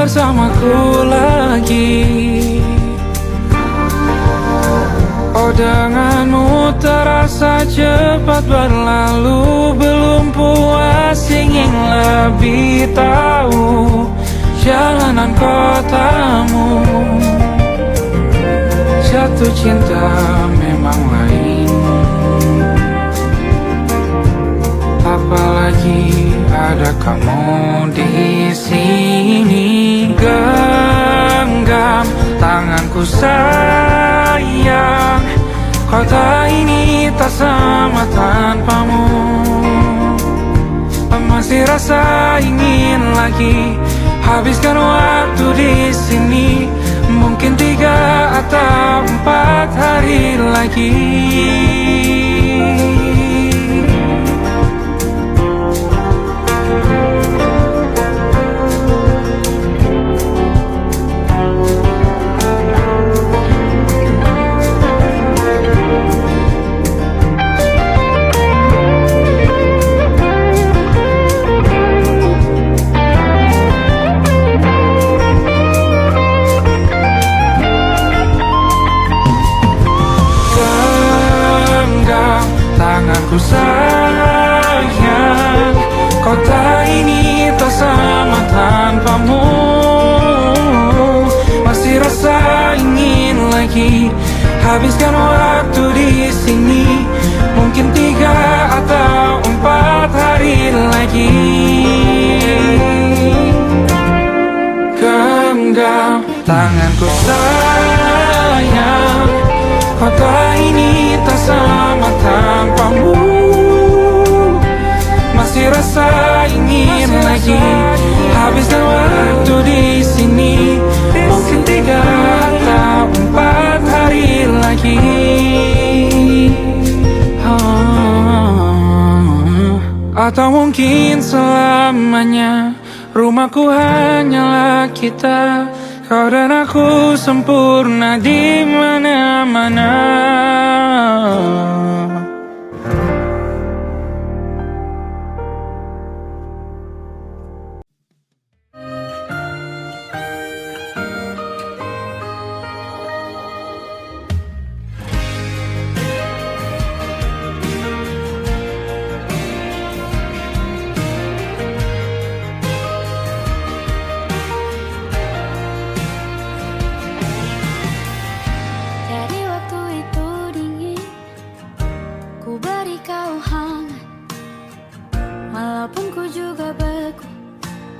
bersamaku lagi. Oh, denganmu terasa cepat berlalu. Belum puas ingin lebih tahu jalanan kotamu. Jatuh cinta memang lain, apalagi ada kamu di sini. Genggam tanganku sayang, kota ini tak sama tanpamu. Masih rasa ingin lagi habiskan waktu di sini. Mungkin 3 atau 4 hari lagi. Tanganku sayang, kota ini tak sama tanpamu. Masih rasa ingin lagi habiskan waktu di sini. Mungkin 3 atau 4 hari lagi. Genggam tanganku sayang, kota ini tak sama tanpamu. Masih rasa ingin lagi habiskan waktu di sini. Mungkin 3 atau 4 hari lagi. Atau mungkin selamanya. Rumahku hanyalah kita, kau dan aku sempurna di mana-mana.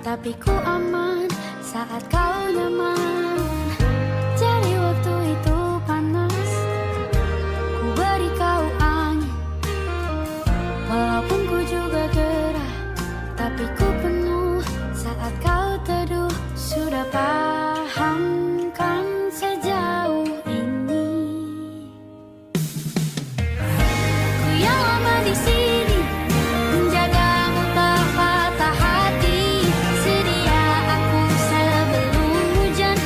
Tapi ku aman saat kau nyaman. Jadi waktu itu panas, ku beri kau angin. Walaupun ku juga gerah, tapi ku penuh saat kau teduh. Sudah paham kan sejauh ini. Ku yang lama di sini, menjagamu tak patah hati. Sedia aku sebelum hujan.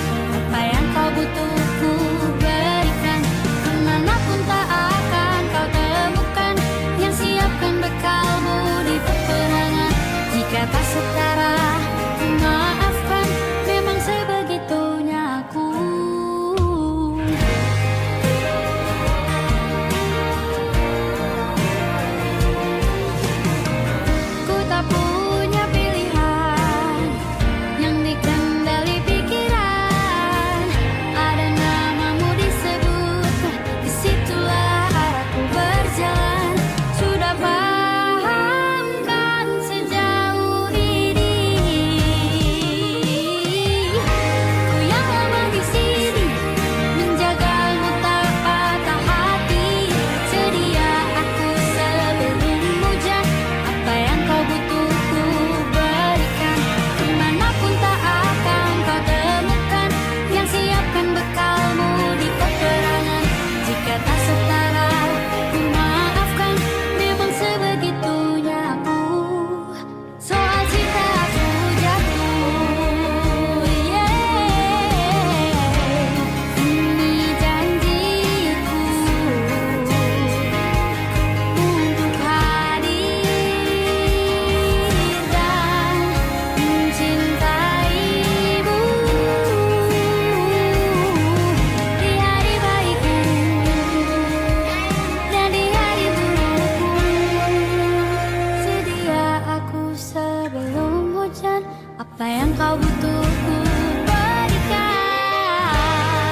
butuh ku berikan.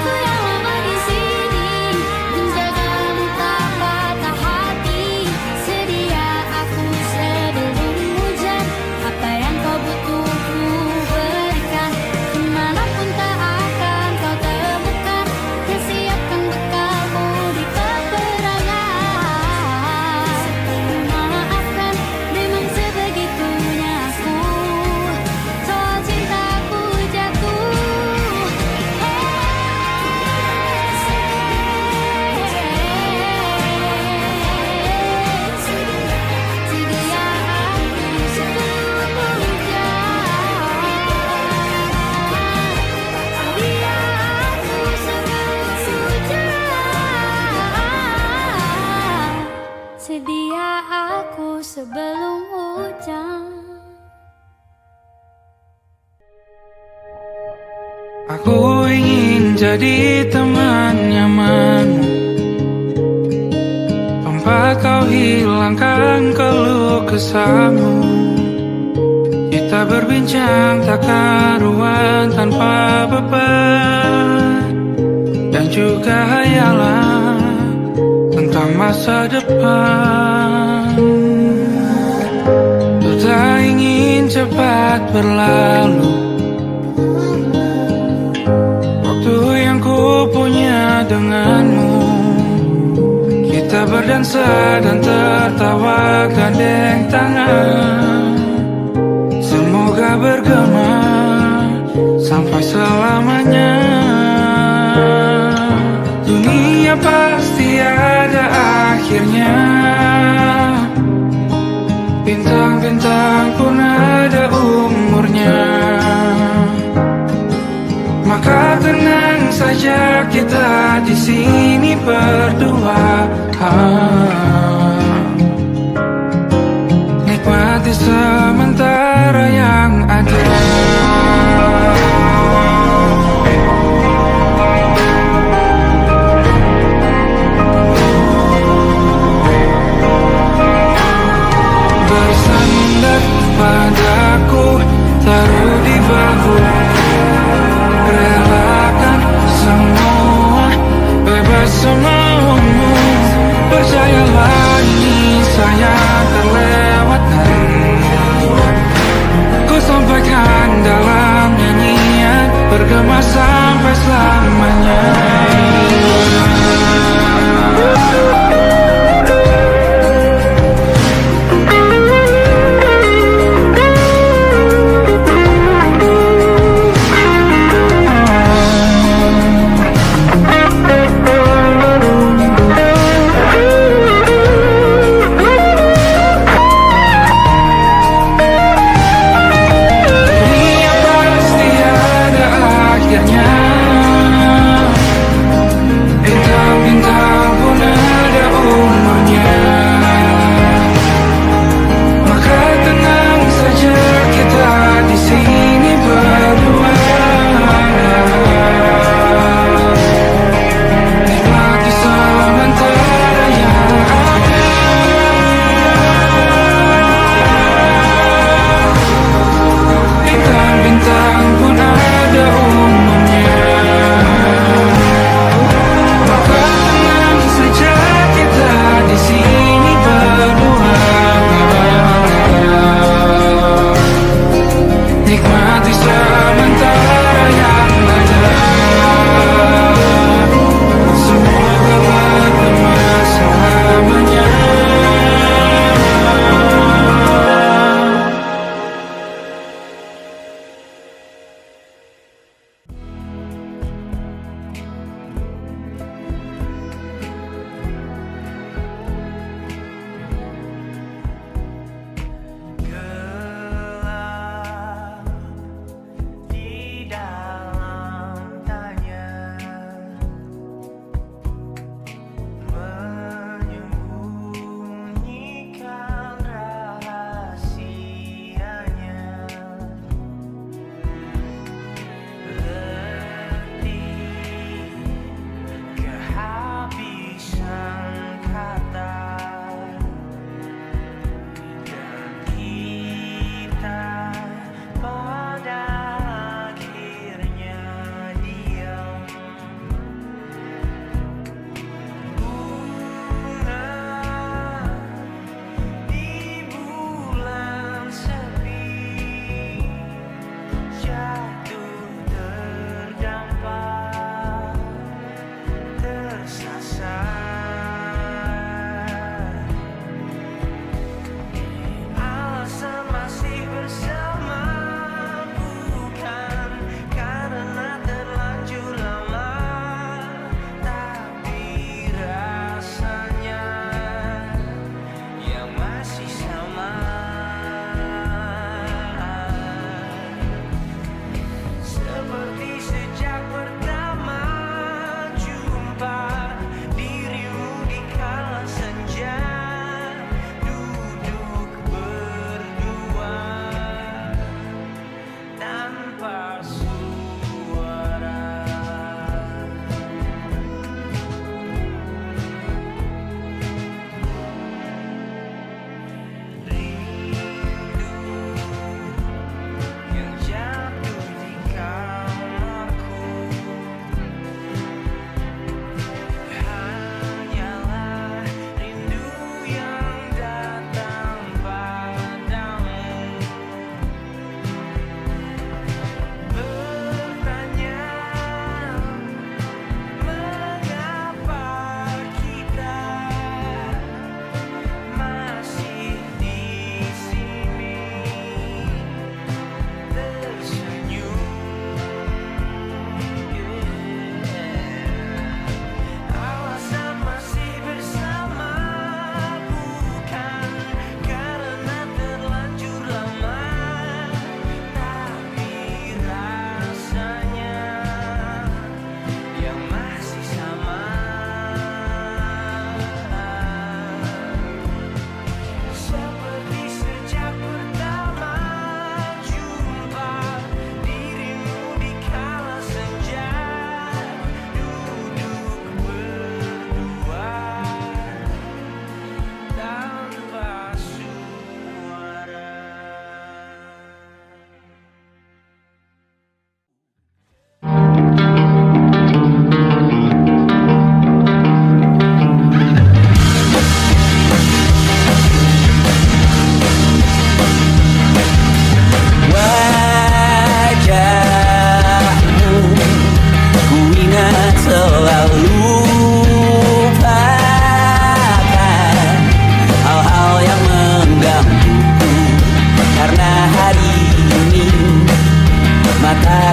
Ku yang lama di sini menjagamu tak patah hati. Sedia aku sebelum hujan. Apa yang kau butuh ku berikan. Kemanapun tak akan kau temukan. Dan siapkan bekalmu di peperangan. Maafkan, memang sebegitunya aku. Soal cintaku jatuh. Sedia aku sebelum hujan. Sedia aku sebelum hujan. Sedia aku sebelum hujan. Aku ingin jadi teman nyamanmu, tempat kau hilangkan keluh kesahmu. Kita berbincang tak karuan tanpa beban, dan juga hayalan tentang masa depan. Ku tak ingin cepat berlalu waktu yang ku punya denganmu. Kita berdansa dan tertawa gandeng tangan. Semoga bergema sampai selamanya. Dunia pasti ada akhirnya. Bintang-bintang pun ada umurnya. Maka tenang saja kita di sini berdua. Nikmati sementara yang ada. Bersandar padaku, taruh di bahu. Relakan semua, bebas semaumu. Percayalah ini sayang terlewatkan. Ku sampaikan dalam nyanyian, bergema sampai selamanya. Dunia pasti ada akhirnya.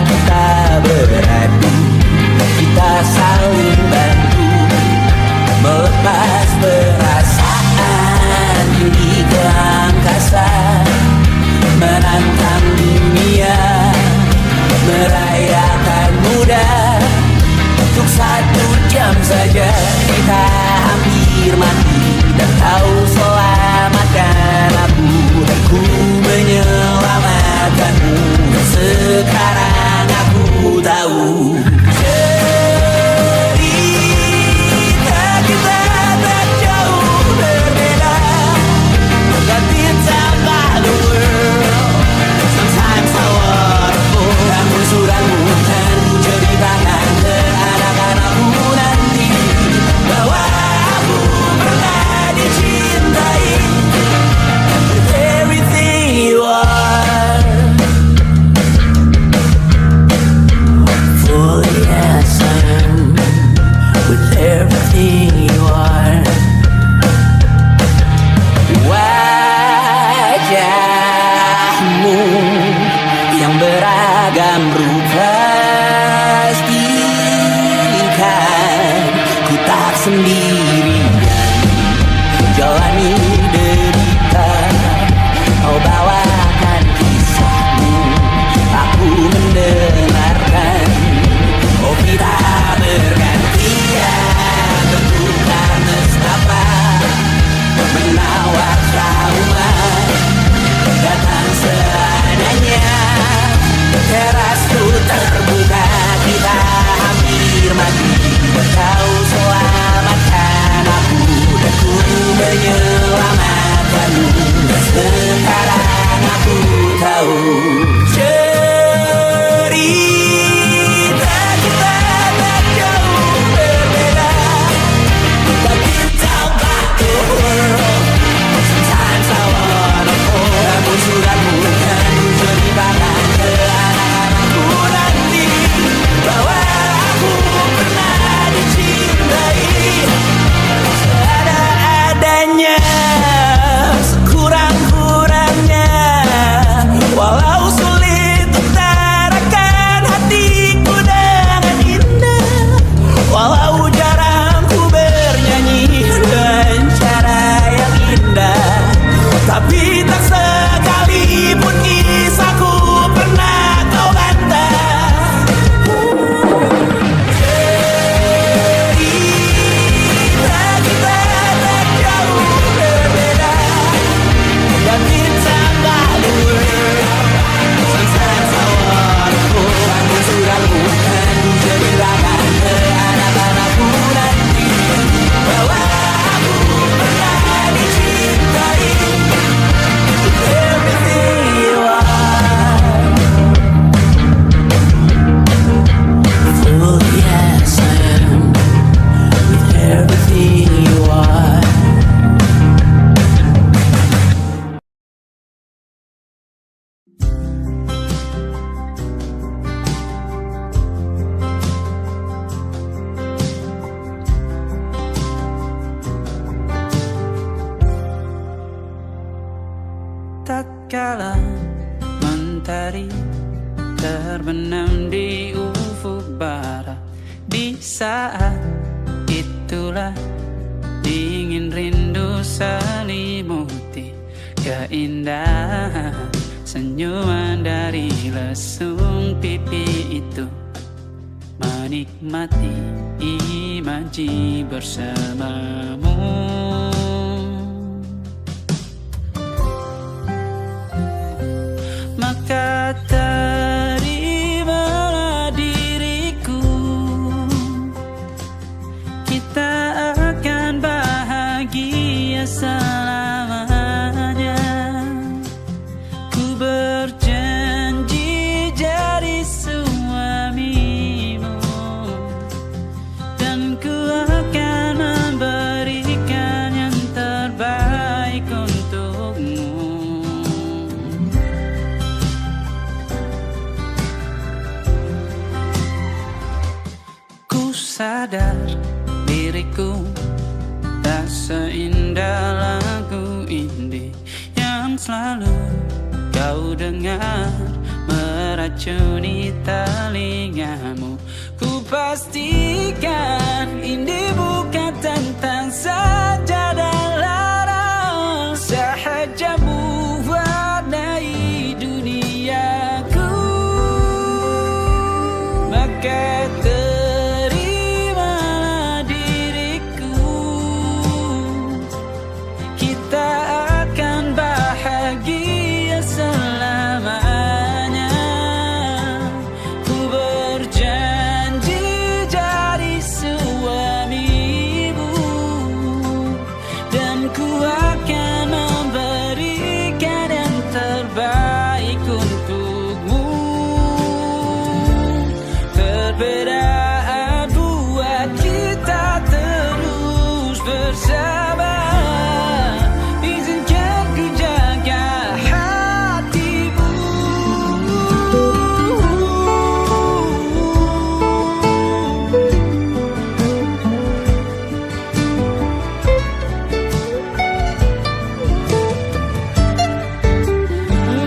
kita beradu, kita saling bantu melepas perasaan tinggi ke angkasa, menantang dunia, merayakan muda. Untuk 1 jam saja kita hampir mati, dan kau selamatkan aku, dan ku menyelamatkanmu. Dan sekarang aku tahu cerita kita tak jauh berbeda. But it's about the world. Sometimes I waterfall. Ramu-ramu kan ku ceritakan ke anak-anakku nanti, bahwa aku pernah dicintai with everything you are. Fully as I am, with everything you are. Wajahmu yang beragam rupa pastikan ku tak sendirian jalani derita. Kau bawakan kisahmu, aku mendengarkan. Oh kita bergantian bertukar nestapa, menawar trauma datang seadanya. Terasku terbuka, kita hampir mati, kau selamatkan aku, dan ku menyelamatkanmu. Sekarang aku tahu cerita kita tak jauh berbeda. But it's about the world. Sometimes I wanna fall. Ramu-ramu kan ku ceritakan ke anak-anakku nanti, bahwa aku pernah dicintai seadanya, sekurang-kurangnya. Walau sulit utarakan hatiku dengan indah, walau jarang ku bernyanyi dengan cara yang indah, tapi tak sekalipun kisahku pernah kau bantah. Cerita kita tak jauh berbeda, dan it's about the world. Sometimes I wanna fall. Ramu-ramu kan ku ceritakan ke anak-anakku nanti, bahwa aku pernah dicintai with everything you are. Fully as I am, with everything you are. Tak kala mentari terbenam di ufuk barat, di saat itulah dingin rindu selimuti keindahan senyuman dari lesung pipi itu, menikmati imaji bersamamu. Maka terimalah diriku, kita akan bahagia selamanya. Ku berjanji jadi suamimu, dan ku akan memberikan yang terbaik untukmu. Sadar diriku tak seindah lagu indie yang selalu kau dengar meracuni telingamu. Ku pastikan ini bukan tentang saja dan larang, sahaja mewarnai duniaku. Maka terimalah diriku, kita akan bahagia selamanya. Ku berjanji jadi suamimu, dan ku akan memberikan yang terbaik untukmu. Perbedaan buat kita terus bersama. Izinkan ku jaga hatimu.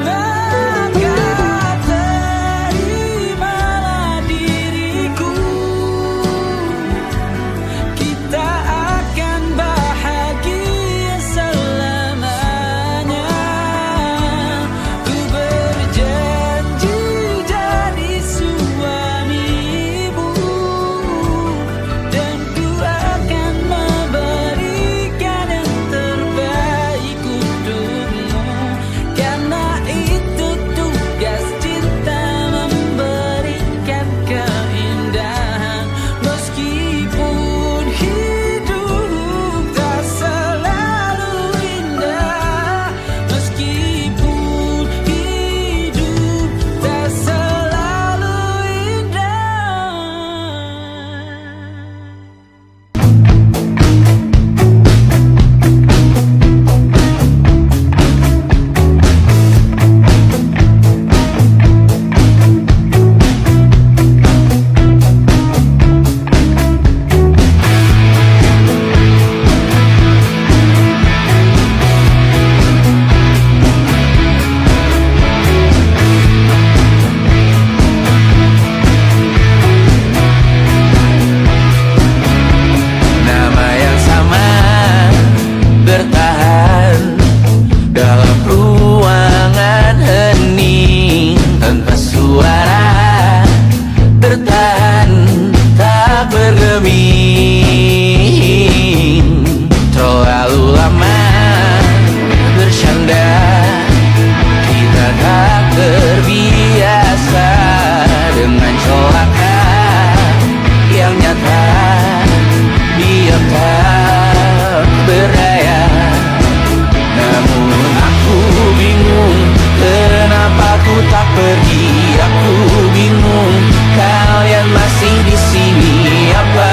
Maka terimalah diriku, kita akan bahagia selamanya. Ku berjanji jadi suamimu, dan ku akan memberikan yang terbaik untukmu. Karena itu tugas cinta, memberikan keindahan. Meskipun hidup tak selalu indah, meskipun hidup tak selalu indah. Nama yang sama bertahan dalam ruangan hening tanpa suara, bertahan tak bergeming. Terlalu lama bersandar, kita tak terbiasa dengan celaka yang nyata. Diam tak berdaya, namun aku bingung kenapa ku tak pergi. Aku bingung kalian masih di sini. Apa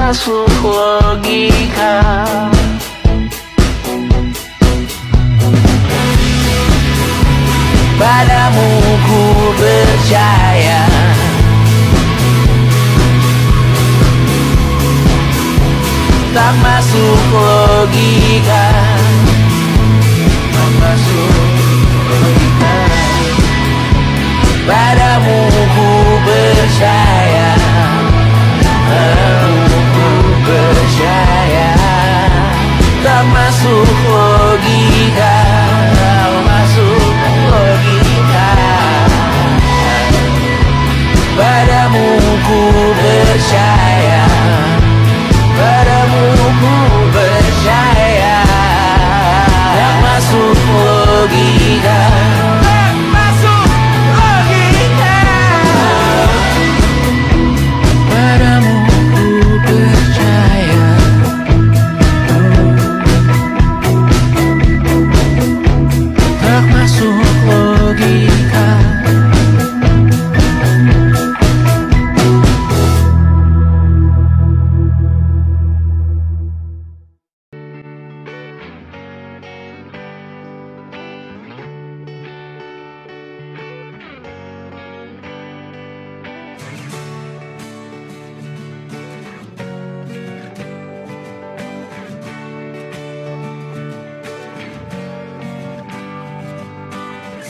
masuk logika. Padamu ku percaya, tak masuk logika, tak masuk logika. Padamu ku percaya, padamu ku percaya, tak masuk logika, tak masuk logika. Padamu ku percaya, padamu ku percaya, tak masuk logika, tak masuk logika. Padamu ku percaya, tak masuk logika.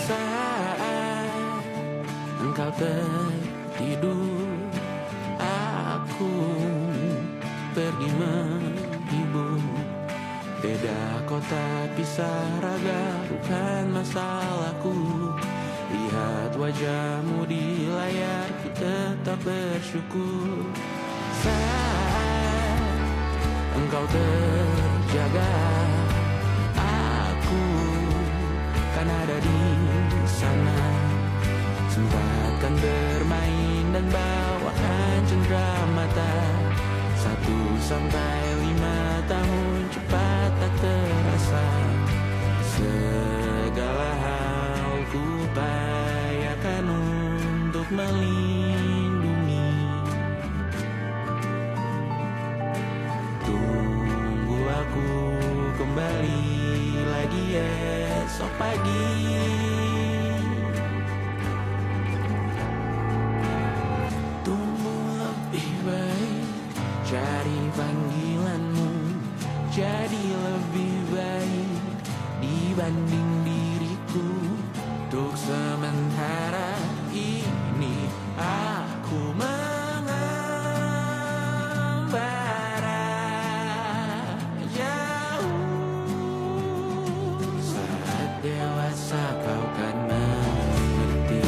Saat engkau tertidur, aku pergi menghibur. Beda kota pisah raga bukan masalahku. Lihat wajahmu di layar, ku tetap bersyukur. Saat engkau terjaga, aku kan ada di sana. Sempatkan bermain dan bawakan cendera mata. 1-5 tahun cepat tak terasa. Segala hal ku upayakan untuk melindungi. Tunggu aku kembali lagi esok pagi. Tumbuh lebih baik, cari panggilanmu, jadi lebih baik dibanding diriku. Untuk sementara ini aku mengembara jauh. Saat dewasa kau kan mengerti.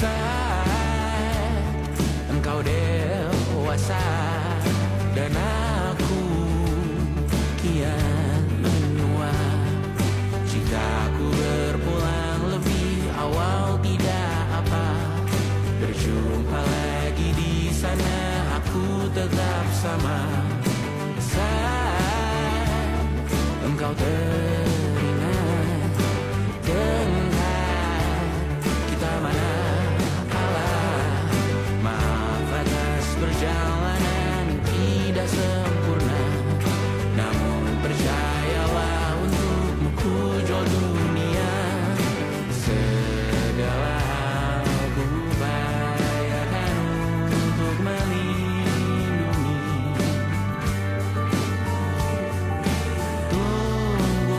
Saat engkau dewasa dan aku kian menua. Jika aku berpulang lebih awal tidak apa. Berjumpa lagi di sana, aku tetap sama. Saat engkau teringat tentang kita mana kalah. Maaf atas perjalanan tidak sempurna, namun percayalah untukmu ku jual dunia. Segala hal ku upayakan untuk melindungi. Tunggu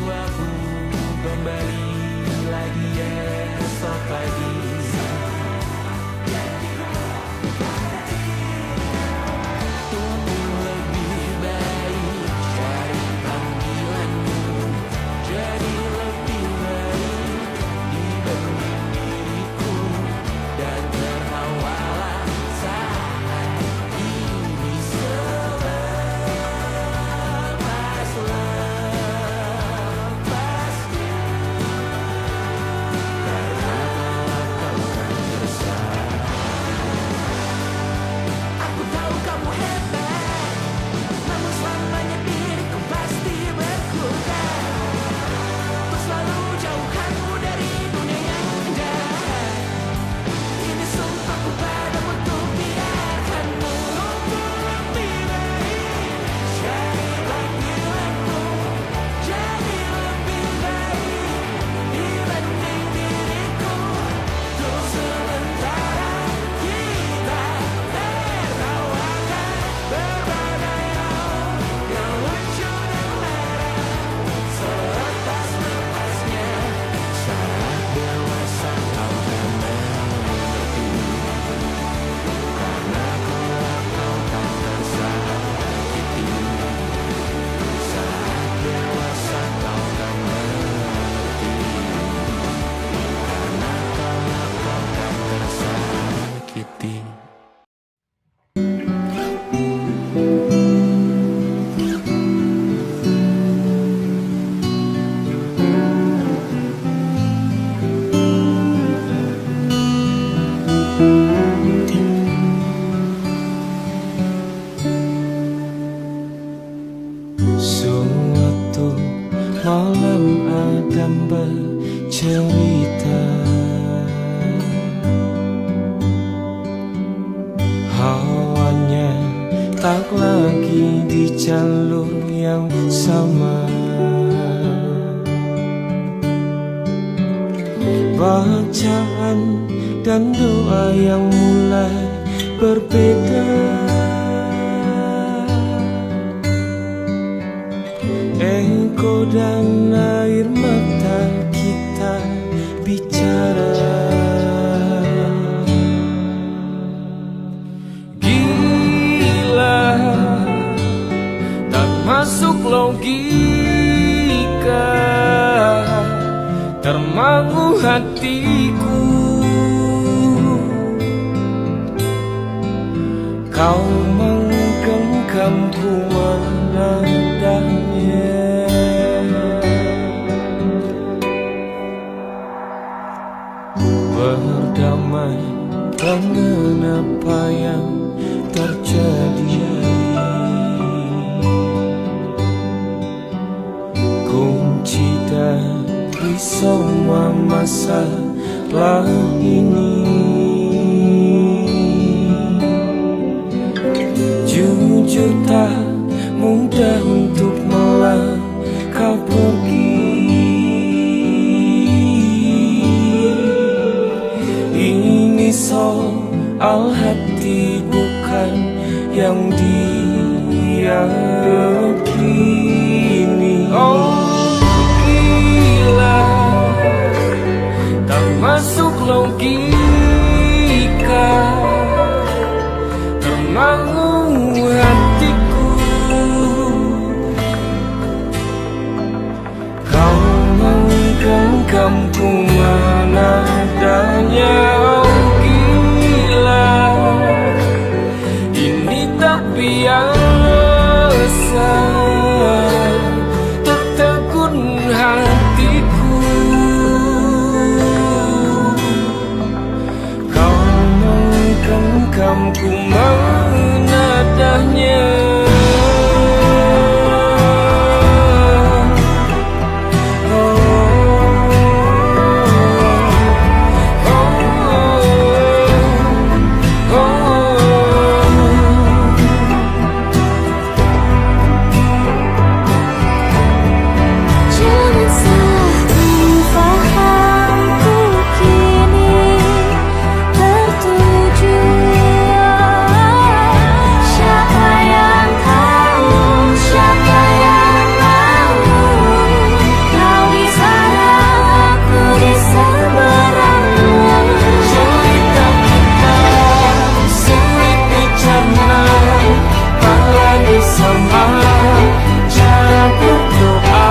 malam Adam bercerita. Hawanya tak lagi di jalur yang sama. Bacaan dan doa yang mulai berbeda. Ego dan air mata kita bicara. Gila, tak masuk logika, termangu hatiku. Kau menggenggamku menadanya. Berdamai dengan apa yang terjadi. Kunci dari semua masalah ini. Jujur tak mudah untuk melangkah pergi. Ini soal hati bukan yang diyakini. Oh gila, tak masuk logika, termangu hatiku. Kau menggenggamku menadanya. Oh gila, ini tak biasa, tertegun hatiku. Kau menggenggamku menadanya. Jangan salah fahamku kini tertuju. Siapa yang tahu, siapa yang mahu. Kau di sana, aku di seberangmu. Cerita kita sulit dicerna, tak lagi sama cara berdoa.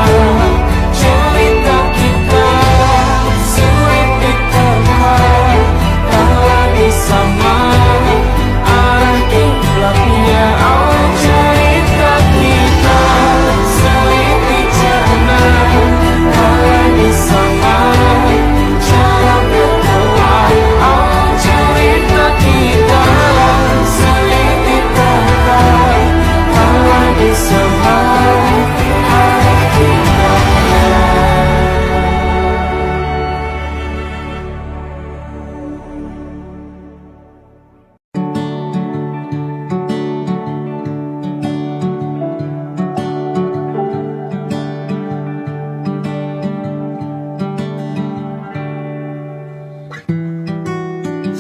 Cerita kita sulit diterka, tak lagi sama arah kiblatnya. Oh cerita kita sulit dicerna, tak lagi sama cara berdoa. Oh cerita kita sulit diterka, tak lagi sama arah kiblatnya.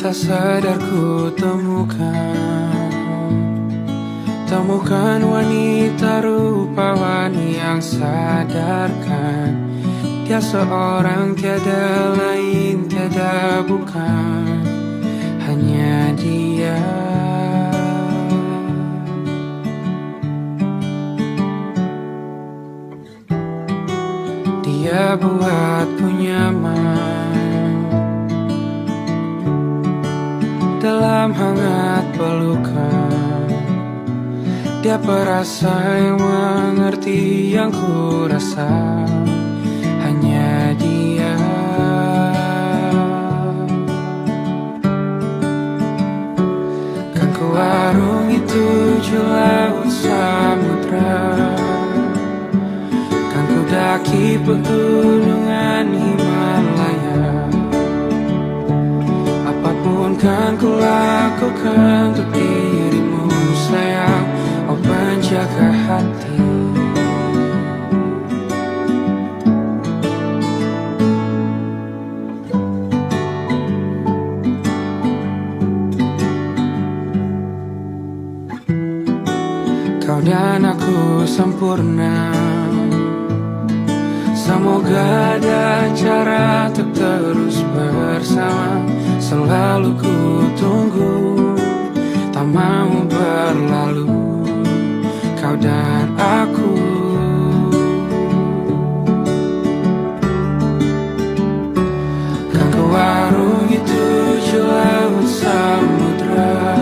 Tak sadar ku temukan wanita rupawani yang sadarkan. Dia seorang tiada lain, tiada bukan, hanya dia. Dia buatku nyaman dalam hangat pelukan. Dia perasa yang mengerti yang ku rasa, hanya dia. Kan ku warungi 7 laut samudra, kan ku daki pegunungan Himalaya. Apapun kan ku lakukan untuk dirimu sayang, oh penjaga hati. Kau dan aku sempurna, semoga ada cara untuk terus bersama. Selalu ku tunggu, tak mau berlalu, kau dan aku. Kan ku warungi 7 laut samudra,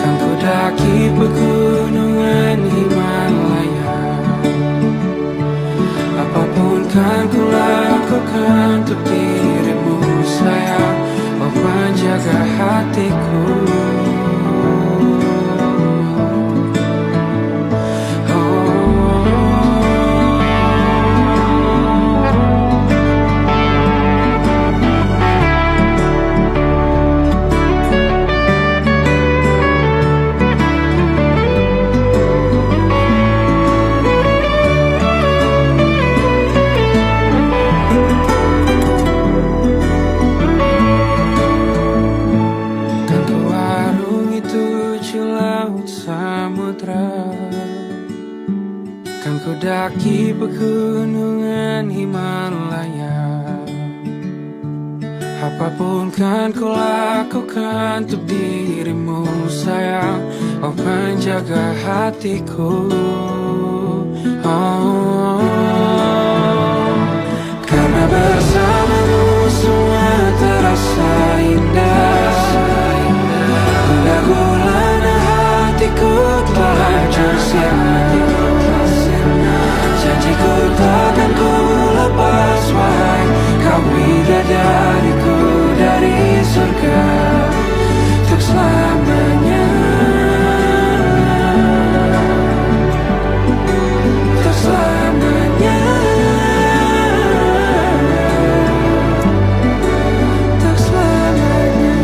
kan ku daki pegunungan Himalaya. Apapun kan ku lakukan untuk dirimu sayang, oh penjaga hatiku. Kan ku daki pegunungan Himalaya. Apapun kan ku lakukan untuk dirimu sayang, oh penjaga hatiku. Oh, karena bersamamu semua terasa indah. Gundah gulana hatiku telah tersiap. Janjiku takkan ku lepas, wahai kau bidadariku dari surga untuk selamanya, untuk selamanya, untuk selamanya.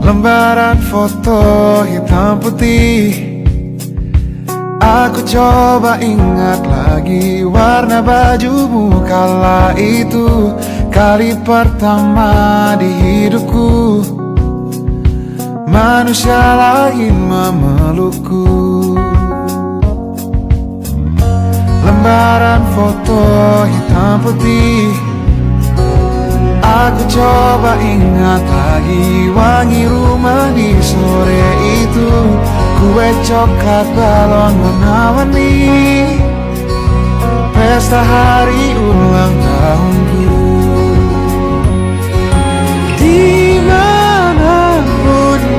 Lembaran foto hitam putih, aku coba ingat lagi warna bajumu kala itu. Kali pertama di hidupku manusia lain memelukku. Lembaran foto hitam putih, aku coba ingat lagi wangi rumah di sore itu. Kue coklat balon warna-warni, pesta hari ulang tahunku. Dimanapun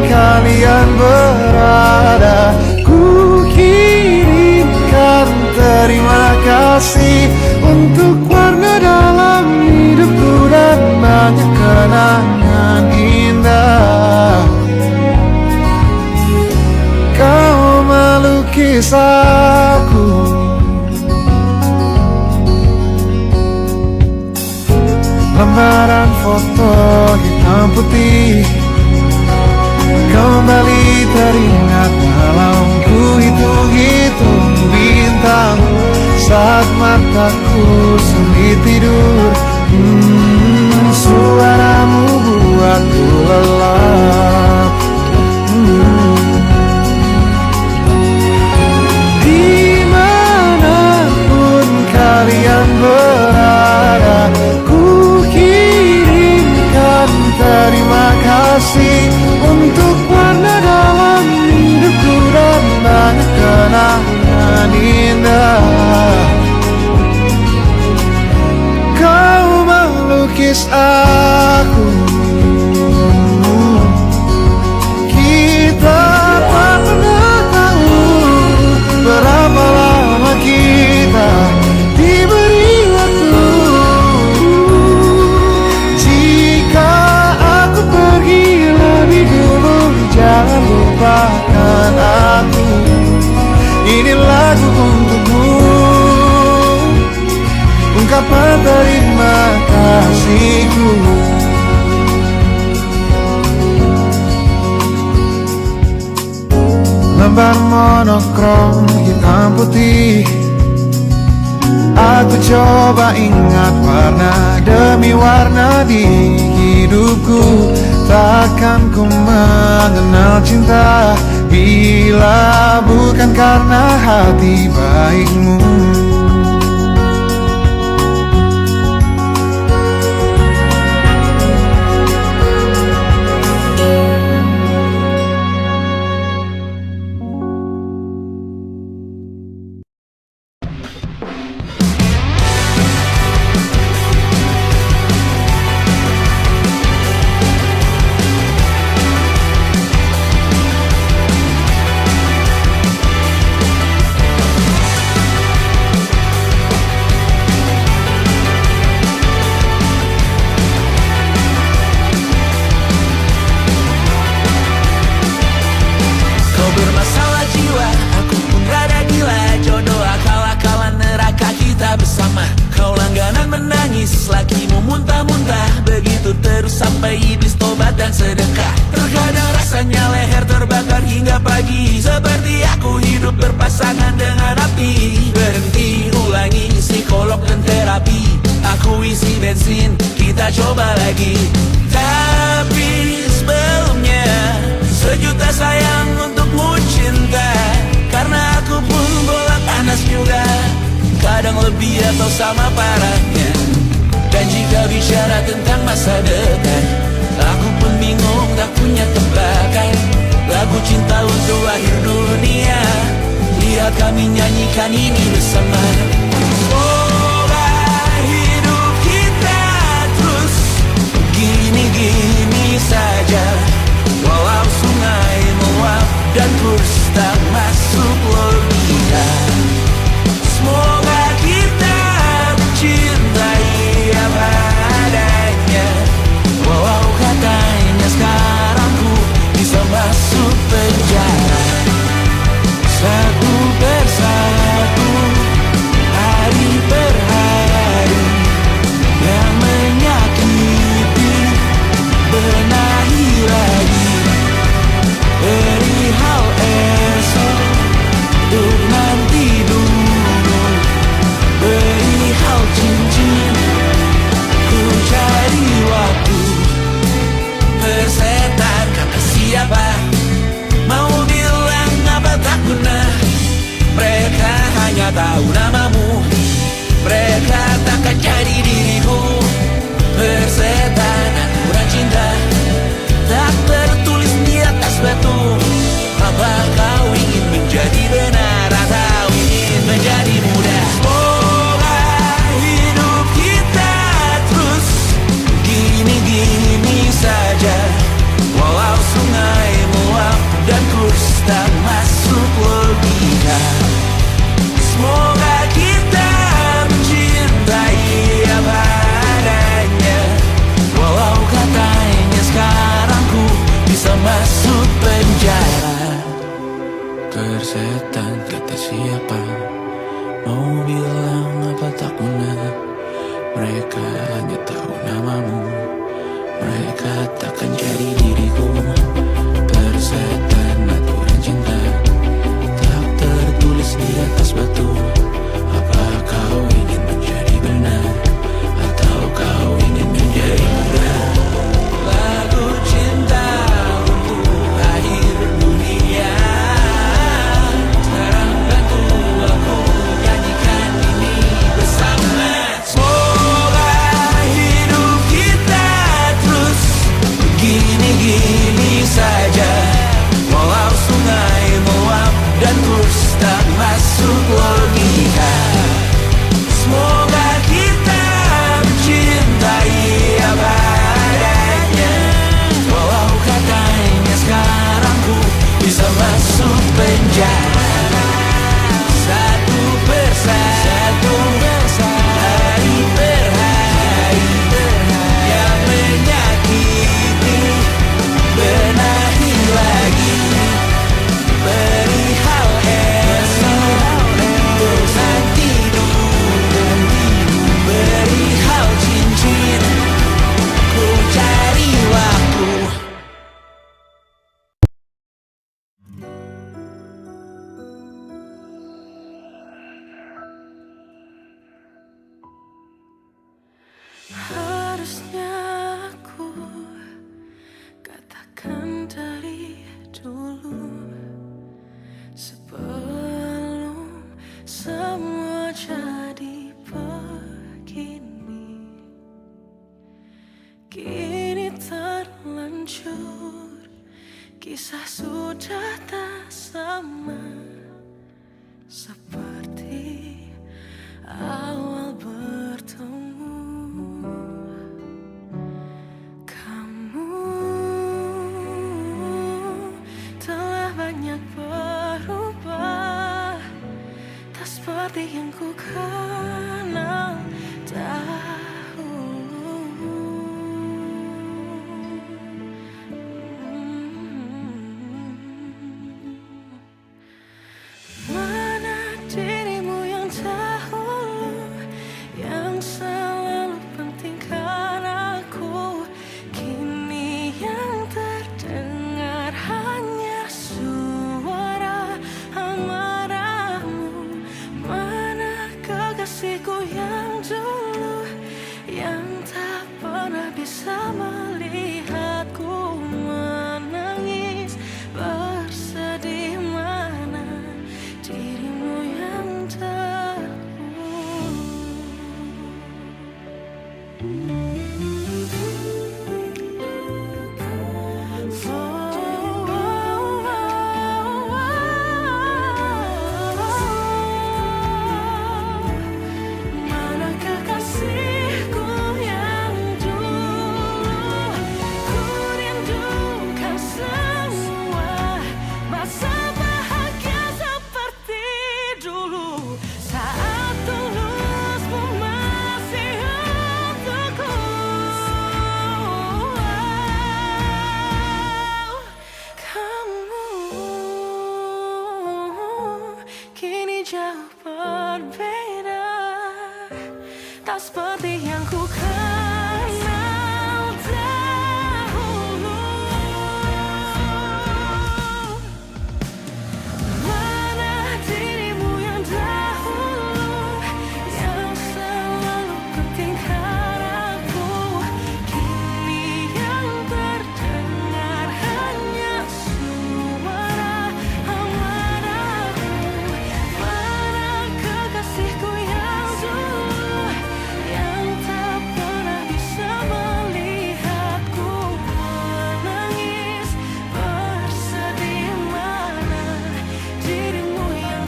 kalian berada, ku kirimkan terima kasih untuk warna dalam hidupku dan banyak kenangan indah. Kau melukis aku, lembaran foto hitam putih kembali teringat dalam ku hitung-hitung bintang saat mataku sulit tidur. Suaramu buat membuatku lelah. Dimanapun kalian berada, ku kirimkan terima kasih untuk warna dalam hidupku dan banyak kenangan indah. Kau melukis aku, kita tak pernah tahu berapa lama kita diberi waktu. Jika aku pergi lebih dulu, jangan lupakan aku. Ini lagu untukmu, ungkapan terima kasihku. Lembar monokrom hitam putih, aku coba ingat warna demi warna di hidupku. Takkan ku mengenal cinta bila bukan karena hati baikmu. Lagu begini saja, walau sungai meluap dan terus tak masuk logika. Semoga kita mencintai apa adanya, walau katanya sekarang ku bisa masuk penjara. Satu persatu, hari per hari, yang menyakiti benahi lagi. Perihal esok, bosan tidur, perihal cincin, ku cari waktu. Harusnya aku katakan dari dulu, sebelum semua jadi begini. Kini terlanjur, kisah sudah tak sama seperti awal bertemu. Kamu telah banyak berubah, tak seperti yang ku kenal dahulu. Mana dirimu yang dahulu, yang selalu pentingkan aku. Kini yang terdengar hanya suara amarahmu. Mana kekasihku yang dulu, yang tak pernah bisa melihatku menangis bersedih. Mana dirimu yang mana kekasihku yang dulu, ku rindukan semua masa bahagia seperti dulu, saat tulusmu masih untukku. Kamu kini jauh berbeda, tak seperti yang ku kenal dahulu. Mana dirimu yang dahulu, yang selalu pentingkan aku. Kini yang terdengar hanya suara amarahmu. Mana kekasihku yang dulu, yang tak pernah bisa melihatku menangis bersedih. Mana dirimu yang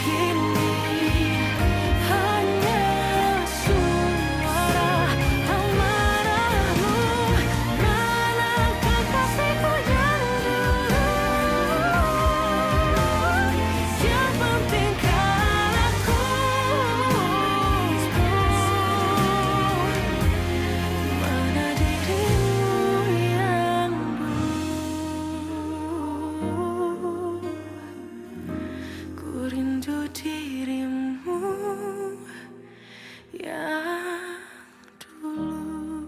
kini hanya suara amarahmu. Mana kekasihku yang dulu, yang pentingkan aku. Mana dirimu yang dulu, ku rindu dirimu yang dulu.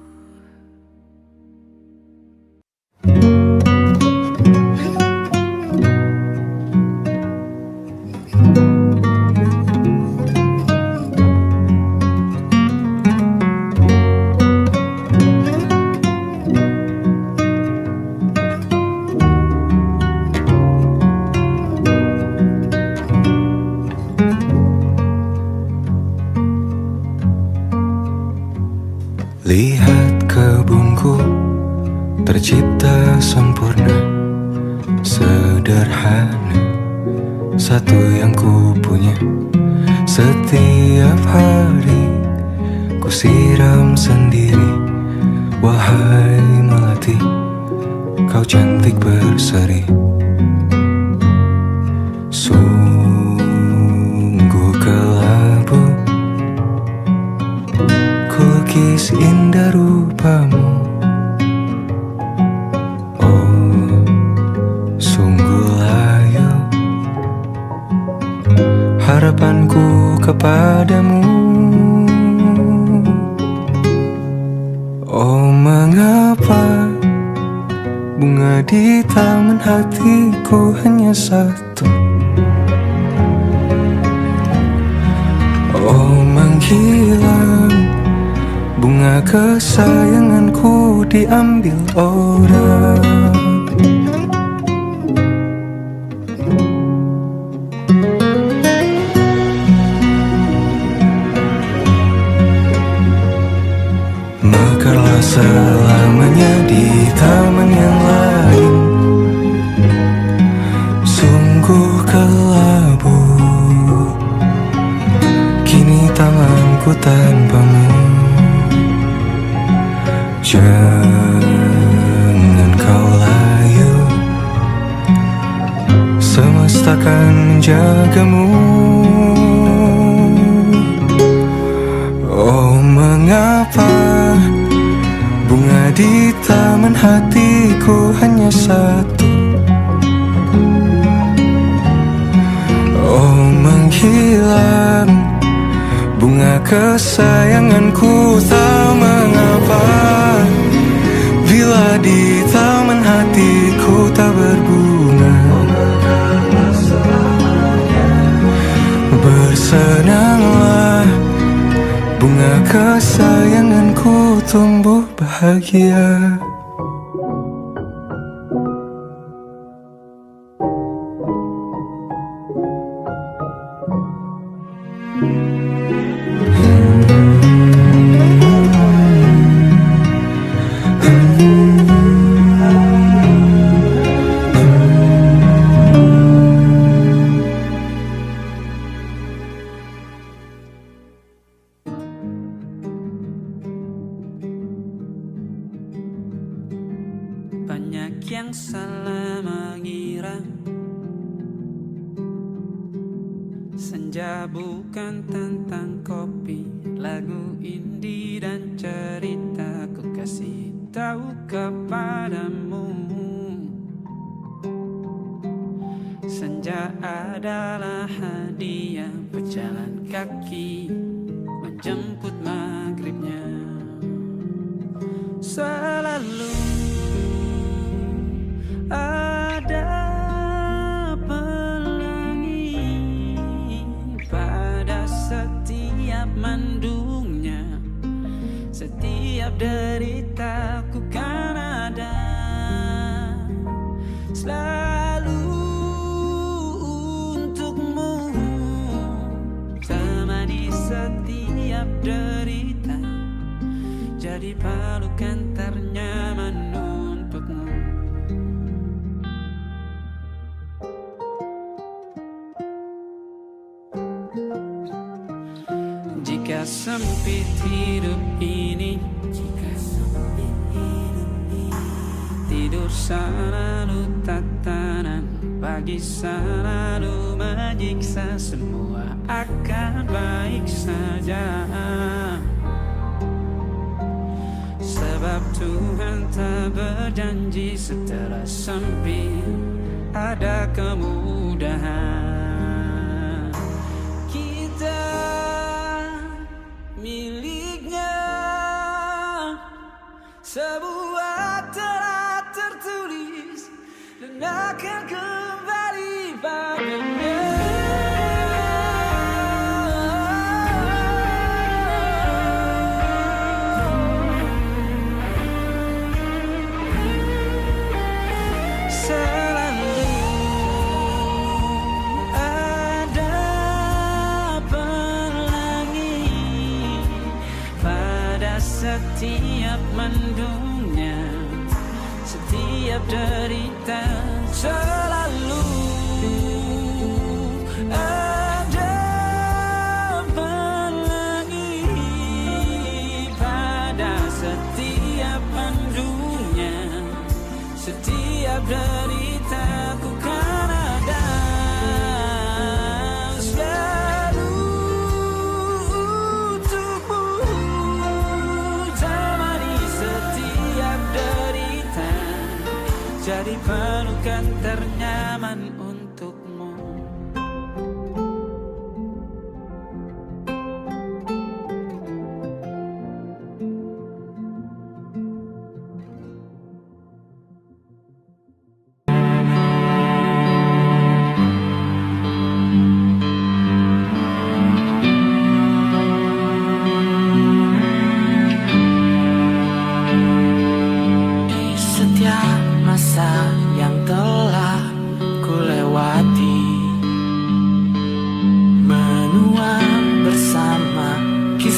yang ku punya. Setiap hari ku siram sendiri. Wahai melati, kau cantik berseri. Sungguh kelabu ku lukis indah rupamu. Oh, sungguh layu harapanku kepadamu. Oh, mengapa bunga di taman hatiku hanya satu? Oh, menghilang bunga kesayanganku diambil orang. Mekarlah selamanya di taman yang lain. Sungguh kelabu kini tanganku tanpamu. Jangan kau layu, semesta akan menjagamu. Oh, mengapa bunga di taman hatiku hanya satu? Oh, menghilang bunga kesayanganku. Tak mengapa bila di taman hatiku tak berbunga. Bersenanglah bunga kesayanganku tumbuh bahagia. Banyak yang salah mengira senja bukan tentang kopi, lagu indie dan cerita. Ku kasih tahu kepadamu, senja adalah hadiah berjalan kaki menjemput maghribnya. Selalu ada pelangi pada setiap mendungnya. Setiap deritaku kan ada selalu untukmu. Temani setiap derita, jadi pelukan ternyaman untukmu. Jika sempit hidup ini, tidur selalu tatanan, pagi selalu menyiksa, semua akan baik saja. Sebab Tuhan tak berjanji setelah sempit ada kemudahan. Kita miliknya, sebuah telah tertulis dan akan kembali padanya. Selalu ada pelangi pada setiap mendungnya, setiap derita. Selalu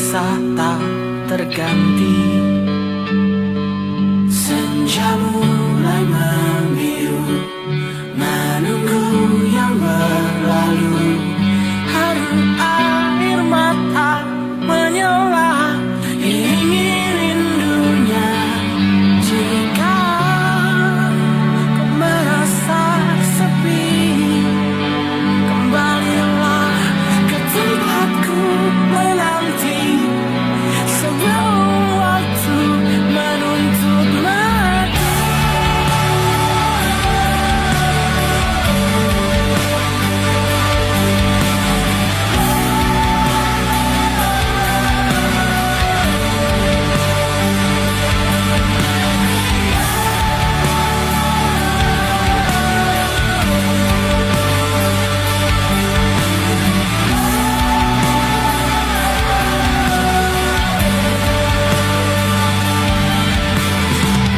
bisa tak terganti. Senja mulai membiru, menunggu yang berlalu. Haru air mata menyala, ingin rindunya. Jika kau merasa sepi, kembalilah ke tempatku menanti. Sebelum waktu menuntut mati.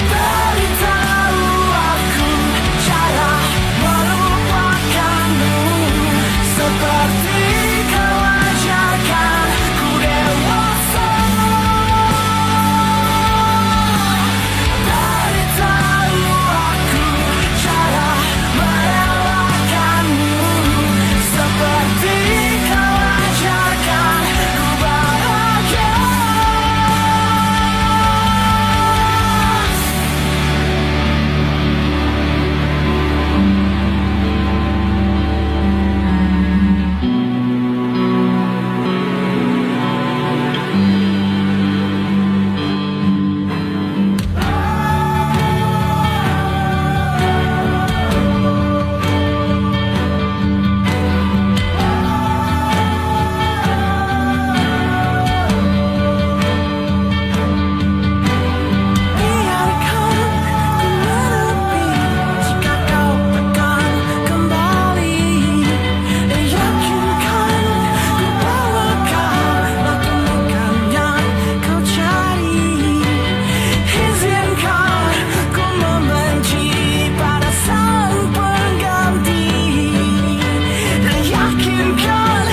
Beritahu aku cara melupakanmu, seperti kau ajarkan ku dewasa. Beritahu aku cara merelakanmu, seperti kau ajarkan ku bahagia. Biarkan ku menepi jika kau tekan kembali. Yakinkan ku bahwa kau lakukan yang kau cari. Izinkan ku membenci pada sang pengganti. Yakinkan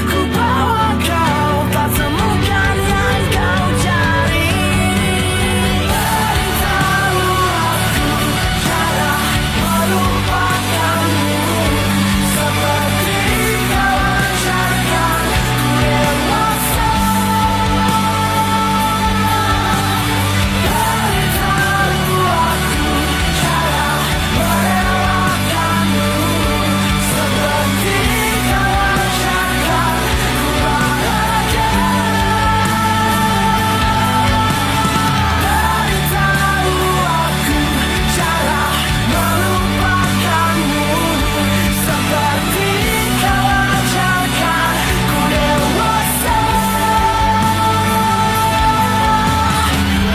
ku bahwa kau tak temukan yang kau cari. Beritahu aku cara melupakanmu, seperti kau ajarkan ku dewasa. Beritahu aku cara merelakanmu, seperti kau ajarkan ku bahagia. Beritahu aku cara melupakanmu, seperti kau ajarkan ku dewasa.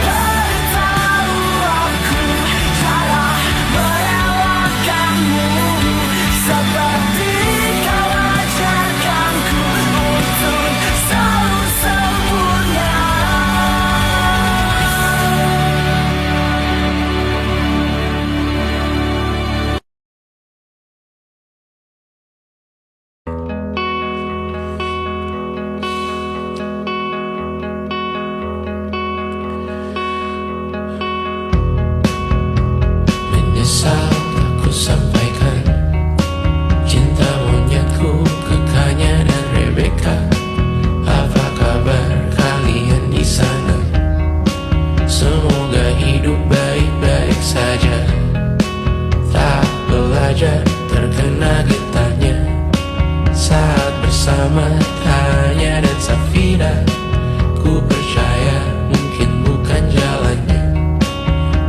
Beritahu aku cara merelakanmu, seperti kau ajarkanku untuk selalu sempurna. Menyesal aku sampaikan cinta monyetku ke Kanya dan Rebecca. Apa kabar kalian di sana? Semoga hidup baik-baik saja. Tak belajar terkena getahnya saat bersama Tanya dan Safira. Ku percaya mungkin bukan jalannya,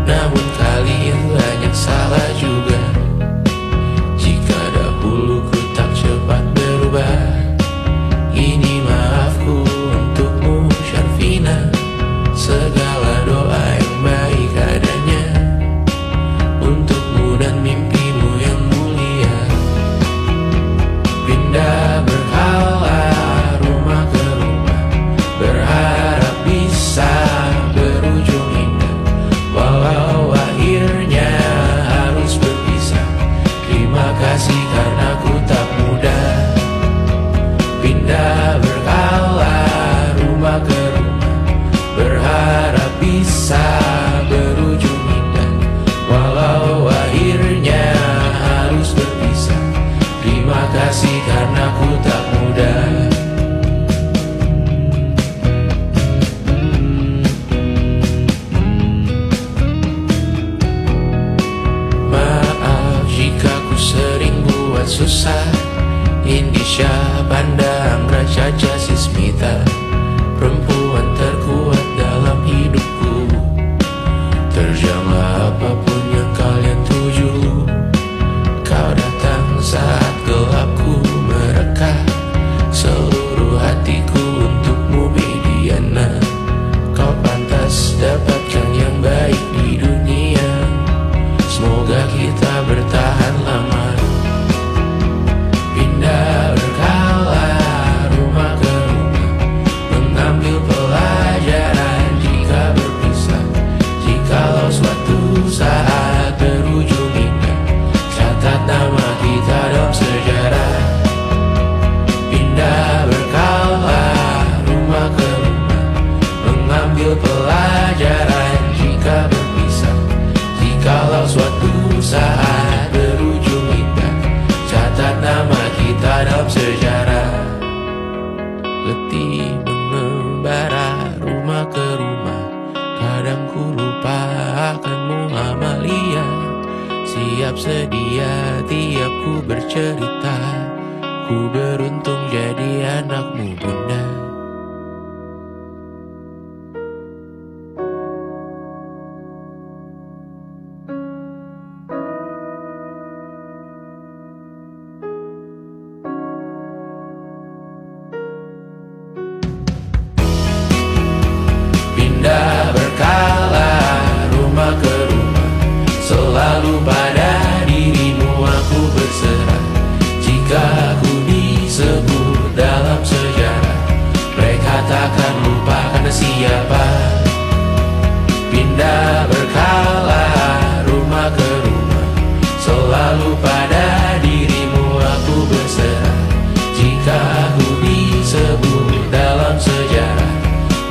namun kalian banyak salah juga. Jika dahulu ku tak cepat berubah, ini maafku untukmu Syarfina. Segala doa yang baik adanya untukmu dan mimpimu yang mulia. Pindah berhala rumah ke rumah, berharap letih mengembara rumah ke rumah. Kadang ku lupa akanmu Amalia. Siap sedia tiap ku bercerita. Ku beruntung jadi anakmu bunda. Pindah berkala rumah ke rumah, selalu pada dirimu aku berserah. Jika aku disebut dalam sejarah, mereka takkan lupa karena siapa. Pindah berkala rumah ke rumah, selalu pada dirimu aku berserah. Jika aku disebut dalam sejarah,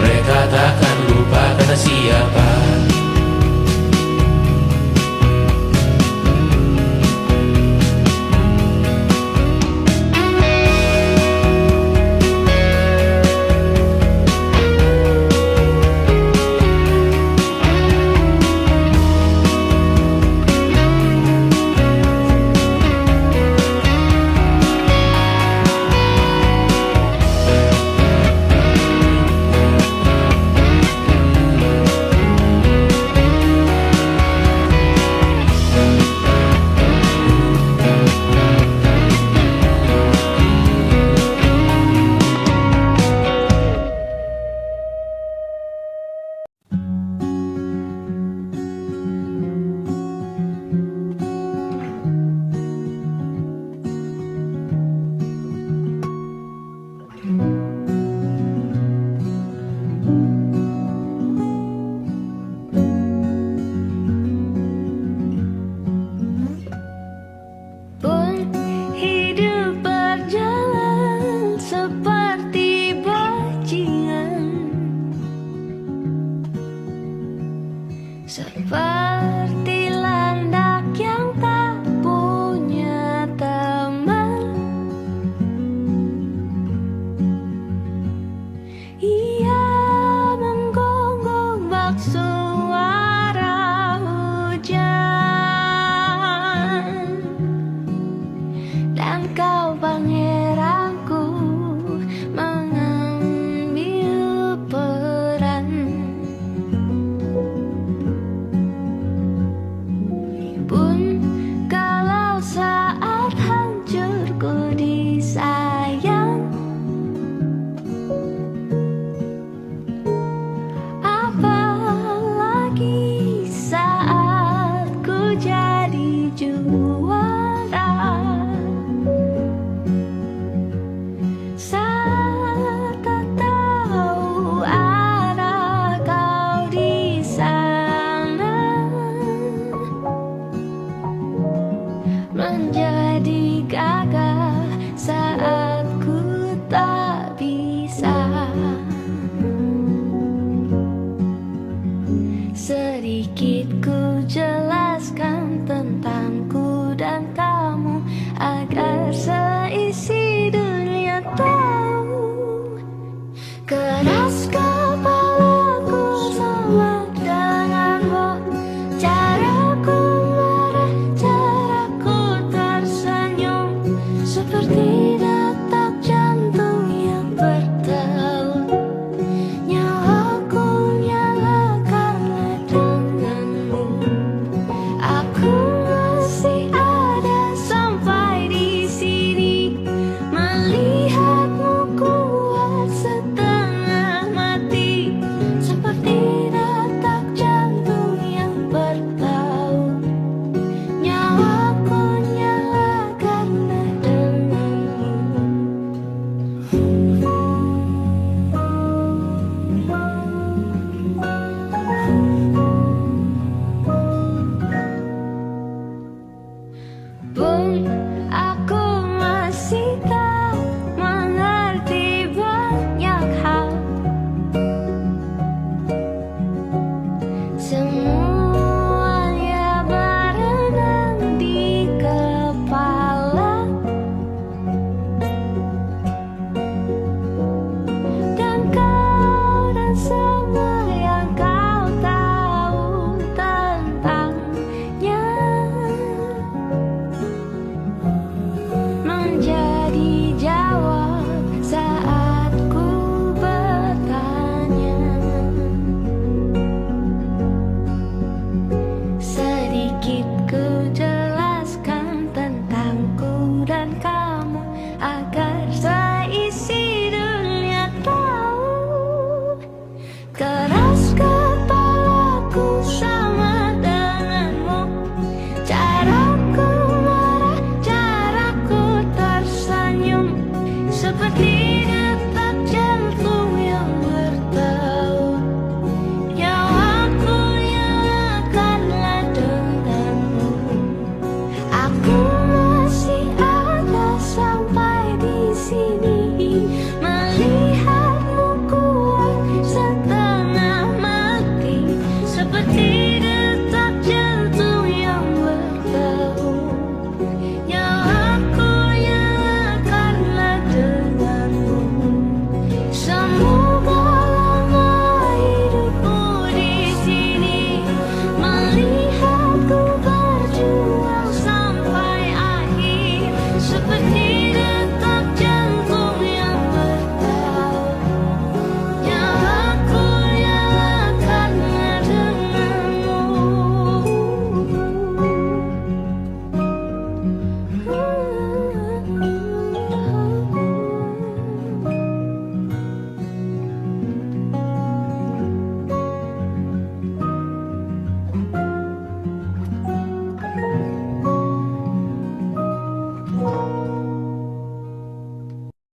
mereka takkan lupa karena siapa. Seperti landak yang tak punya teman, ia menggonggong bak suara hujan. Dan kau pangeranku mengambil peran. Pun kalau saat hancurku disayang, apalagi saat ku jadi juara. Saat tak tahu arah kau di sana, menjadi gagah saat ku tak bisa. Sedikit ku jelaskan tentangku dan kamu, agar seisi dunia tahu. Keras kepalaku sama denganmu, caraku marah, caraku tersenyum, seperti detak jantung yang bertaut. Nyawaku nyala karena denganmu. Aku masih ada sampai di sini, melihatmu kuat setengah mati, seperti detak jantung yang bertaut. Nyawaku nyala karena denganmu.